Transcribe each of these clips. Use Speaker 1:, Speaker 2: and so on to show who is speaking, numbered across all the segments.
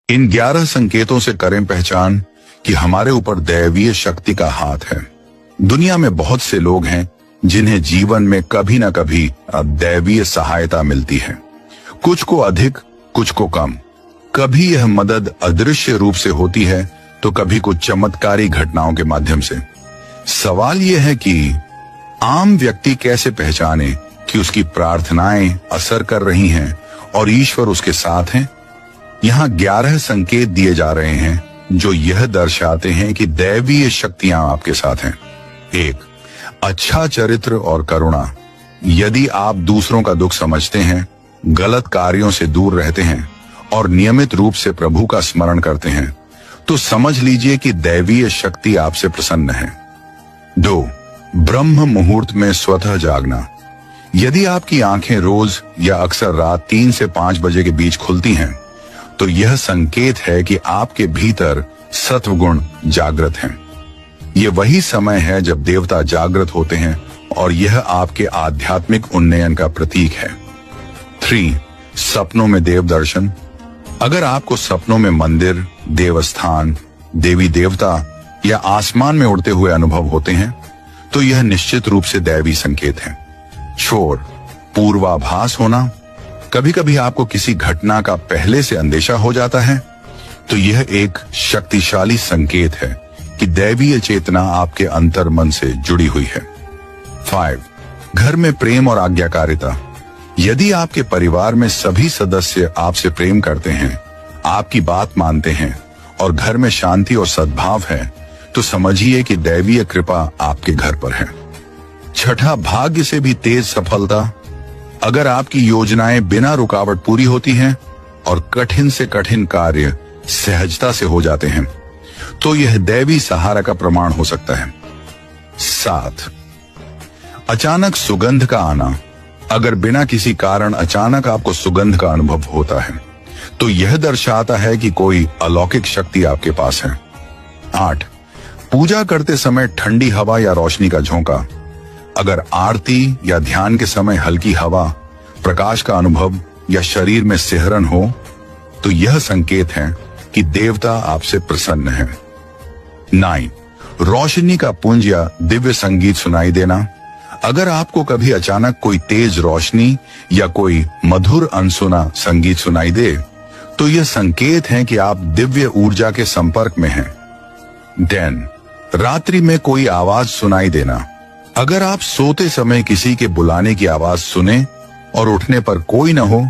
Speaker 1: इन 11 संकेतों से करें पहचान कि हमारे ऊपर दैवीय शक्ति का हाथ है। दुनिया में बहुत से लोग हैं जिन्हें जीवन में कभी न कभी दैवीय सहायता मिलती है, कुछ को अधिक, कुछ को कम। कभी यह मदद अदृश्य रूप से होती है तो कभी कुछ चमत्कारी घटनाओं के माध्यम से। सवाल यह है कि आम व्यक्ति कैसे पहचाने कि उसकी प्रार्थनाएं असर कर रही हैं और ईश्वर उसके साथ हैं। यहाँ 11 संकेत दिए जा रहे हैं जो यह दर्शाते हैं कि दैवीय शक्तियां आपके साथ हैं। 1. अच्छा चरित्र और करुणा। यदि आप दूसरों का दुख समझते हैं, गलत कार्यों से दूर रहते हैं और नियमित रूप से प्रभु का स्मरण करते हैं, तो समझ लीजिए कि दैवीय शक्ति आपसे प्रसन्न है। 2. ब्रह्म मुहूर्त में स्वतः जागना। यदि आपकी आंखें रोज या अक्सर रात 3 से 5 बजे के बीच खुलती हैं, तो यह संकेत है कि आपके भीतर सत्वगुण जागृत हैं। यह वही समय है जब देवता जागृत होते हैं और यह आपके आध्यात्मिक उन्नयन का प्रतीक है। 3. सपनों में देव दर्शन। अगर आपको सपनों में मंदिर, देवस्थान, देवी देवता या आसमान में उड़ते हुए अनुभव होते हैं, तो यह निश्चित रूप से दैवी संकेत है। 4. पूर्वाभास होना। कभी कभी आपको किसी घटना का पहले से अंदेशा हो जाता है, तो यह एक शक्तिशाली संकेत है कि दैवीय चेतना आपके अंतर मन से जुड़ी हुई है। 5. घर में प्रेम और आज्ञाकारिता। यदि आपके परिवार में सभी सदस्य आपसे प्रेम करते हैं, आपकी बात मानते हैं और घर में शांति और सद्भाव है, तो समझिए कि दैवीय कृपा आपके घर पर है। 6. भाग्य से भी तेज सफलता। अगर आपकी योजनाएं बिना रुकावट पूरी होती हैं और कठिन से कठिन कार्य सहजता से हो जाते हैं, तो यह दैवी सहारा का प्रमाण हो सकता है। 7. अचानक सुगंध का आना। अगर बिना किसी कारण अचानक आपको सुगंध का अनुभव होता है, तो यह दर्शाता है कि कोई अलौकिक शक्ति आपके पास है। 8. पूजा करते समय ठंडी हवा या रोशनी का झोंका। अगर आरती या ध्यान के समय हल्की हवा, प्रकाश का अनुभव या शरीर में सिहरन हो, तो यह संकेत है कि देवता आपसे प्रसन्न है। 9. रोशनी का पुंज या दिव्य संगीत सुनाई देना। अगर आपको कभी अचानक कोई तेज रोशनी या कोई मधुर अनसुना संगीत सुनाई दे, तो यह संकेत है कि आप दिव्य ऊर्जा के संपर्क में हैं। 10. रात्रि में कोई आवाज सुनाई देना। अगर आप सोते समय किसी के बुलाने की आवाज सुने और उठने पर कोई न हो,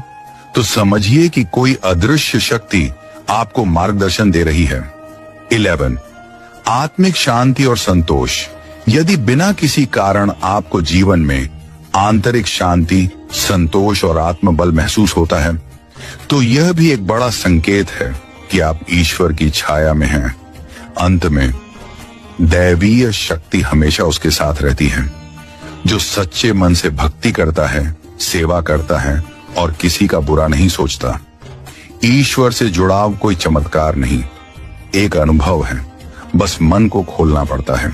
Speaker 1: तो समझिए कि कोई अदृश्य शक्ति आपको मार्गदर्शन दे रही है। 11. आत्मिक शांति और संतोष। यदि बिना किसी कारण आपको जीवन में आंतरिक शांति, संतोष और आत्मबल महसूस होता है, तो यह भी एक बड़ा संकेत है कि आप ईश्वर की छाया में हैं। अंत में दैवीय शक्ति हमेशा उसके साथ रहती है। जो सच्चे मन से भक्ति करता है, सेवा करता है और किसी का बुरा नहीं सोचता। ईश्वर से जुड़ाव कोई चमत्कार नहीं, एक अनुभव है, बस मन को खोलना पड़ता है।